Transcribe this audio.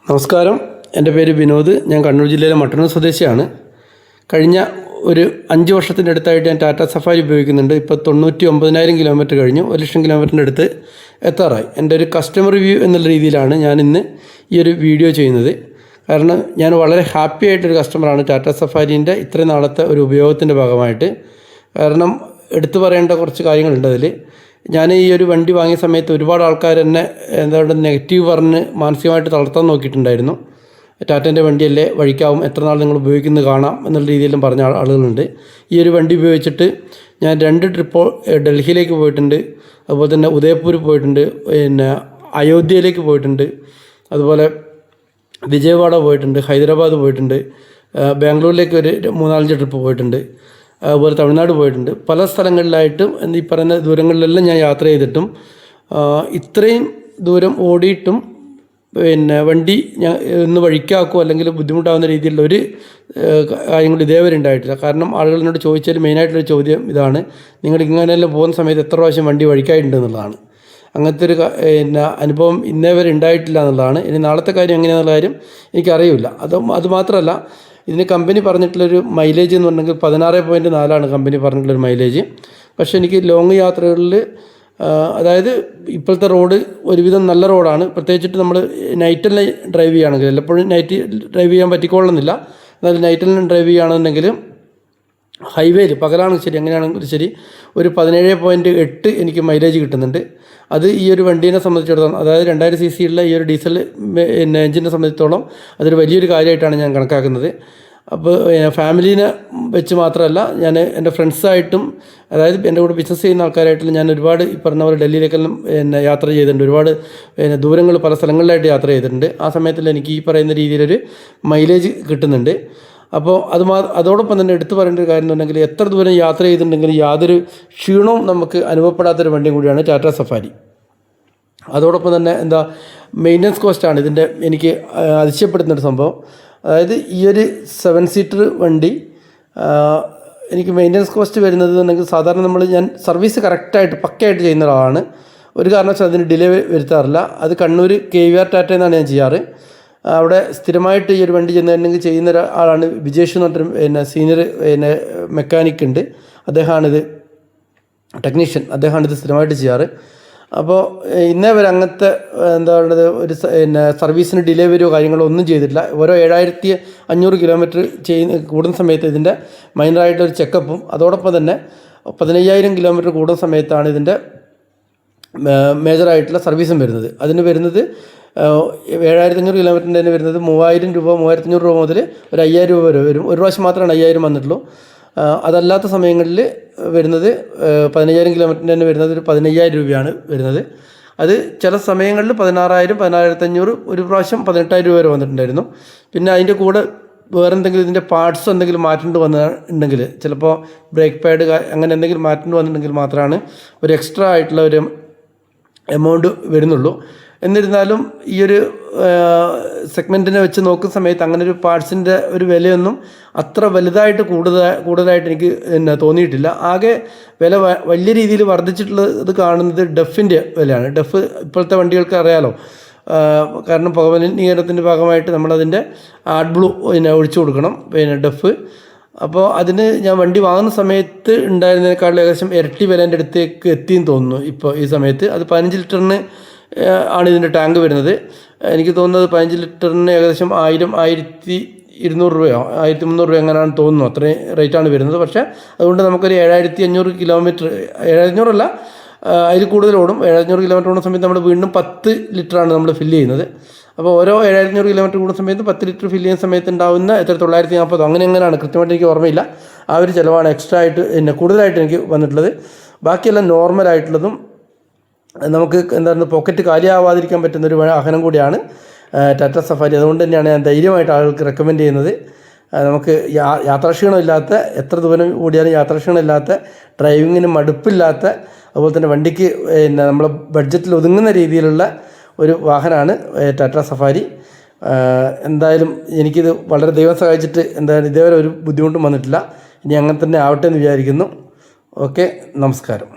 നമസ്കാരം, എൻ്റെ പേര് വിനോദ്. ഞാൻ കണ്ണൂർ ജില്ലയിലെ മട്ടന്നൂർ സ്വദേശിയാണ്. കഴിഞ്ഞ ഒരു 5 വർഷത്തിൻ്റെ അടുത്തായിട്ട് ഞാൻ ടാറ്റ സഫാരി ഉപയോഗിക്കുന്നുണ്ട്. ഇപ്പോൾ 99,000 കിലോമീറ്റർ കഴിഞ്ഞു, 1,00,000 കിലോമീറ്ററിൻ്റെ അടുത്ത് എത്താറായി. എൻ്റെ ഒരു കസ്റ്റമർ റിവ്യൂ എന്നുള്ള രീതിയിലാണ് ഞാൻ ഇന്ന് ഈ ഒരു വീഡിയോ ചെയ്യുന്നത്. കാരണം ഞാൻ വളരെ ഹാപ്പി ആയിട്ടൊരു കസ്റ്റമറാണ് ടാറ്റ സഫാരീൻ്റെ ഇത്രയും നാളത്തെ ഒരു ഉപയോഗത്തിൻ്റെ ഭാഗമായിട്ട്. കാരണം എടുത്തു പറയേണ്ട കുറച്ച് കാര്യങ്ങളുണ്ട് അതിൽ. ഞാൻ ഈ ഒരു വണ്ടി വാങ്ങിയ സമയത്ത് ഒരുപാട് ആൾക്കാർ എന്നെ എന്താണ് നെഗറ്റീവ് പറഞ്ഞ് മാനസികമായിട്ട് തളർത്താൻ നോക്കിയിട്ടുണ്ടായിരുന്നു. ടാറ്റേൻ്റെ വണ്ടിയല്ലേ, വഴിക്കാവും, എത്ര നാൾ നിങ്ങൾ ഉപയോഗിക്കുന്നത് കാണാം എന്നുള്ള രീതിയിലും പറഞ്ഞ ആളുകളുണ്ട്. ഈ ഒരു വണ്ടി ഉപയോഗിച്ചിട്ട് ഞാൻ 2 ട്രിപ്പ് ഡൽഹിയിലേക്ക് പോയിട്ടുണ്ട്, അതുപോലെ തന്നെ ഉദയപൂർ പോയിട്ടുണ്ട്, പിന്നെ അയോധ്യയിലേക്ക് പോയിട്ടുണ്ട്, അതുപോലെ വിജയവാഡ പോയിട്ടുണ്ട്, ഹൈദരാബാദ് പോയിട്ടുണ്ട്, ബാംഗ്ലൂരിലേക്ക് ഒരു 3-4 ട്രിപ്പ് പോയിട്ടുണ്ട്, അതുപോലെ തമിഴ്നാട് പോയിട്ടുണ്ട്. പല സ്ഥലങ്ങളിലായിട്ടും ഈ പറയുന്ന ദൂരങ്ങളിലെല്ലാം ഞാൻ യാത്ര ചെയ്തിട്ടും ഇത്രയും ദൂരം ഓടിയിട്ടും പിന്നെ വണ്ടി ഞാൻ ഒന്ന് വഴിക്കാക്കോ അല്ലെങ്കിൽ ബുദ്ധിമുട്ടാകുന്ന രീതിയിലുള്ള ഒരു കാര്യങ്ങൾ ഇതേവരെ ഉണ്ടായിട്ടില്ല. കാരണം ആളുകൾ എന്നോട് ചോദിച്ചാൽ മെയിനായിട്ടുള്ള ചോദ്യം ഇതാണ്: നിങ്ങൾ ഇങ്ങനെയെല്ലാം പോകുന്ന സമയത്ത് എത്ര പ്രാവശ്യം വണ്ടി വഴിക്കായിട്ടുണ്ട് എന്നുള്ളതാണ്. അങ്ങനത്തെ ഒരു പിന്നെ അനുഭവം ഇന്നേ വരെ ഉണ്ടായിട്ടില്ല എന്നുള്ളതാണ്. ഇനി നാളത്തെ കാര്യം എങ്ങനെയാണെന്നുള്ള കാര്യം എനിക്കറിയില്ല. അതുമാത്രമല്ല, ഇതിന് കമ്പനി പറഞ്ഞിട്ടുള്ളൊരു മൈലേജ് എന്ന് പറഞ്ഞെങ്കിൽ 16.4 കമ്പനി പറഞ്ഞിട്ടുള്ളൊരു മൈലേജ്. പക്ഷേ എനിക്ക് ലോങ് യാത്രകളിൽ, അതായത് ഇപ്പോഴത്തെ റോഡ് ഒരുവിധം നല്ല റോഡാണ്. പ്രത്യേകിച്ചിട്ട് നമ്മൾ നൈറ്റെല്ലാം ഡ്രൈവ് ചെയ്യുകയാണെങ്കിൽ, എപ്പോഴും നൈറ്റ് ഡ്രൈവ് ചെയ്യാൻ പറ്റിക്കൊള്ളുന്നില്ല, എന്നാൽ നൈറ്റെല്ലാം ഡ്രൈവ് ചെയ്യുകയാണെന്നുണ്ടെങ്കിൽ ഹൈവേയിൽ പകലാണെങ്കിൽ ശരി, അങ്ങനെയാണെങ്കിൽ ശരി, ഒരു 17.8 എനിക്ക് മൈലേജ് കിട്ടുന്നുണ്ട്. അത് ഈ ഒരു വണ്ടീനെ സംബന്ധിച്ചിടത്തോളം, അതായത് 2000 cc ഉള്ള ഈ ഒരു ഡീസൽ പിന്നെ എഞ്ചിനെ സംബന്ധിച്ചിടത്തോളം അതൊരു വലിയൊരു കാര്യമായിട്ടാണ് ഞാൻ കണക്കാക്കുന്നത്. അപ്പോൾ ഫാമിലീനെ വെച്ച് മാത്രമല്ല, ഞാൻ എൻ്റെ ഫ്രണ്ട്സായിട്ടും, അതായത് എൻ്റെ കൂടെ ബിസിനസ് ചെയ്യുന്ന ആൾക്കാരായിട്ടും ഞാൻ ഒരുപാട് ഈ പറഞ്ഞ പോലെ ഡൽഹിയിലേക്കെല്ലാം പിന്നെ യാത്ര ചെയ്തിട്ടുണ്ട്. ഒരുപാട് പിന്നെ ദൂരങ്ങൾ പല സ്ഥലങ്ങളിലായിട്ട് യാത്ര ചെയ്തിട്ടുണ്ട്. ആ സമയത്തിൽ എനിക്ക് ഈ പറയുന്ന രീതിയിലൊരു മൈലേജ് കിട്ടുന്നുണ്ട്. അപ്പോൾ അതോടൊപ്പം തന്നെ എടുത്തു പറയേണ്ട ഒരു കാര്യം എന്നുണ്ടെങ്കിൽ, എത്ര ദൂരം യാത്ര ചെയ്തിട്ടുണ്ടെങ്കിലും യാതൊരു ക്ഷീണവും നമുക്ക് അനുഭവപ്പെടാത്തൊരു വണ്ടിയും കൂടിയാണ് ടാറ്റ സഫാരി. അതോടൊപ്പം തന്നെ മെയിൻ്റനൻസ് കോസ്റ്റാണ് ഇതിൻ്റെ എനിക്ക് അതിശയപ്പെടുത്തുന്നൊരു സംഭവം. അതായത് ഈ ഒരു 7 സീറ്റർ വണ്ടി എനിക്ക് മെയിൻ്റനൻസ് കോസ്റ്റ് വരുന്നത് എന്നുണ്ടെങ്കിൽ, സാധാരണ ഞാൻ സർവീസ് കറക്റ്റായിട്ട് പക്കയായിട്ട് ചെയ്യുന്ന ഒരാളാണ്. ഒരു കാരണവശാലും അതിന് ഡിലേ വരുത്താറില്ല. അത് കണ്ണൂർ KVR ടാറ്റ എന്നാണ് ഞാൻ ചെയ്യാറ്. അവിടെ സ്ഥിരമായിട്ട് ഈ ഒരു വണ്ടി ചെന്നിട്ടുണ്ടെങ്കിൽ ചെയ്യുന്ന ഒരാളാണ് വിജേഷ് എന്ന് പറഞ്ഞിട്ട് പിന്നെ സീനിയർ പിന്നെ മെക്കാനിക് ഉണ്ട്. അദ്ദേഹമാണിത് ടെക്നീഷ്യൻ, അദ്ദേഹമാണിത് സ്ഥിരമായിട്ട് ചെയ്യാറ്. അപ്പോൾ ഇന്നേ വരെ അങ്ങനത്തെ എന്താ പറയുന്നത് ഒരു പിന്നെ സർവീസിന് ഡിലേ വരുമോ കാര്യങ്ങളോ ഒന്നും ചെയ്തിട്ടില്ല. ഓരോ 7500 കിലോമീറ്റർ കൂടുന്ന സമയത്ത് ഇതിൻ്റെ മൈനറായിട്ടൊരു ചെക്കപ്പും, അതോടൊപ്പം തന്നെ 15,000 കിലോമീറ്റർ കൂടുന്ന സമയത്താണ് ഇതിൻ്റെ മേജറായിട്ടുള്ള സർവീസും വരുന്നത്. അതിന് വരുന്നത് 7500 കിലോമീറ്ററിൻ്റെ തന്നെ വരുന്നത് 3000 രൂപ, 3500 രൂപ മുതൽ ഒരു 5000 രൂപ വരെ വരും. ഒരു പ്രാവശ്യം മാത്രമാണ് 5000 വന്നിട്ടുള്ളൂ. അതല്ലാത്ത സമയങ്ങളിൽ വരുന്നത് 15,000 കിലോമീറ്ററിൻ്റെ തന്നെ വരുന്നത് ഒരു 15,000 രൂപയാണ് വരുന്നത്. അത് ചില സമയങ്ങളിൽ 16,000, 16,500, ഒരു പ്രാവശ്യം 18,000 രൂപ വരെ വന്നിട്ടുണ്ടായിരുന്നു. പിന്നെ അതിൻ്റെ കൂടെ വേറെ എന്തെങ്കിലും ഇതിൻ്റെ പാർട്സ് എന്തെങ്കിലും മാറ്റേണ്ടി വന്നിട്ടുണ്ടെങ്കിൽ, ചിലപ്പോൾ ബ്രേക്ക് പാഡ് അങ്ങനെ എന്തെങ്കിലും മാറ്റേണ്ടി വന്നിട്ടുണ്ടെങ്കിൽ മാത്രമാണ് ഒരു എക്സ്ട്രാ ആയിട്ടുള്ള ഒരു എമൗണ്ട് വരുന്നുള്ളൂ. എന്നിരുന്നാലും ഈ ഒരു സെഗ്മെൻറ്റിനെ വെച്ച് നോക്കുന്ന സമയത്ത് അങ്ങനെ ഒരു പാർട്സിൻ്റെ ഒരു വിലയൊന്നും അത്ര വലുതായിട്ട് കൂടുതലായിട്ട് എനിക്ക് തോന്നിയിട്ടില്ല. ആകെ വില വലിയ രീതിയിൽ വർദ്ധിച്ചിട്ടുള്ളത് കാണുന്നത് ഡെഫിൻ്റെ വിലയാണ്. ഡെഫ് ഇപ്പോഴത്തെ വണ്ടികൾക്ക് അറിയാലോ, കാരണം പുകമലിനീകരണത്തിൻ്റെ ഭാഗമായിട്ട് നമ്മളതിൻ്റെ ആഡ് ബ്ലൂ ഒഴിച്ചു കൊടുക്കണം, ഡെഫ്. അപ്പോൾ അതിന് ഞാൻ വണ്ടി വാങ്ങുന്ന സമയത്ത് ഉണ്ടായിരുന്നതിനേക്കാളും ഏകദേശം ഇരട്ടി വില എൻ്റെ അടുത്തേക്ക് എത്തിയെന്ന് തോന്നുന്നു. ഇപ്പോൾ ഈ സമയത്ത് അത് 15 ലിറ്ററിന് ആണ് ഇതിൻ്റെ ടാങ്ക് വരുന്നത്. എനിക്ക് തോന്നുന്നത് 15 ലിറ്ററിന് ഏകദേശം 1,200 രൂപയോ 1,300 രൂപ എങ്ങനെയാണെന്ന് തോന്നുന്നു. അത്രയും റേറ്റാണ് വരുന്നത്. പക്ഷേ അതുകൊണ്ട് നമുക്കൊരു 7,500 കിലോമീറ്റർ, 7,500 അല്ല, അതിൽ കൂടുതൽ ഓടും. 7,500 കിലോമീറ്റർ ഓടുന്ന സമയത്ത് നമ്മൾ വീണ്ടും 10 ലിറ്ററാണ് നമ്മൾ ഫില്ല് ചെയ്യുന്നത്. അപ്പോൾ ഓരോ 7,500 കിലോമീറ്റർ കൂടുന്ന സമയത്ത് 10 ലിറ്റർ ഫില്ല് ചെയ്യുന്ന സമയത്ത് ഉണ്ടാകുന്ന 940 അങ്ങനെയാണ്, കൃത്യമായിട്ട് എനിക്ക് ഓർമ്മയില്ല. ആ ഒരു ചിലവാണ് എക്സ്ട്രാ ആയിട്ട് കൂടുതലായിട്ട് എനിക്ക് വന്നിട്ടുള്ളത്. ബാക്കിയെല്ലാം നോർമലായിട്ടുള്ളതും നമുക്ക് പോക്കറ്റ് കാലിയാവാതിരിക്കാൻ പറ്റുന്നൊരു വാഹനം കൂടിയാണ് ടാറ്റ സഫാരി. അതുകൊണ്ട് തന്നെയാണ് ഞാൻ ധൈര്യമായിട്ട് ആളുകൾക്ക് റെക്കമെൻഡ് ചെയ്യുന്നത്. നമുക്ക് യാത്രാക്ഷീണമില്ലാത്ത, എത്ര ദൂരം കൂടിയാലും യാത്രാക്ഷീണമില്ലാത്ത, ഡ്രൈവിങ്ങിന് മടുപ്പില്ലാത്ത, അതുപോലെ തന്നെ വണ്ടിക്ക് നമ്മളെ ബഡ്ജറ്റിൽ ഒതുങ്ങുന്ന രീതിയിലുള്ള ഒരു വാഹനമാണ് ടാറ്റ സഫാരി. എന്തായാലും എനിക്കിത് വളരെ ദൈവം സഹായിച്ചിട്ട് ഇതേവരെ ഒരു ബുദ്ധിമുട്ടും വന്നിട്ടില്ല. ഇനി അങ്ങനെ തന്നെ ആവട്ടെ എന്ന് വിചാരിക്കുന്നു. ഓക്കെ, നമസ്കാരം.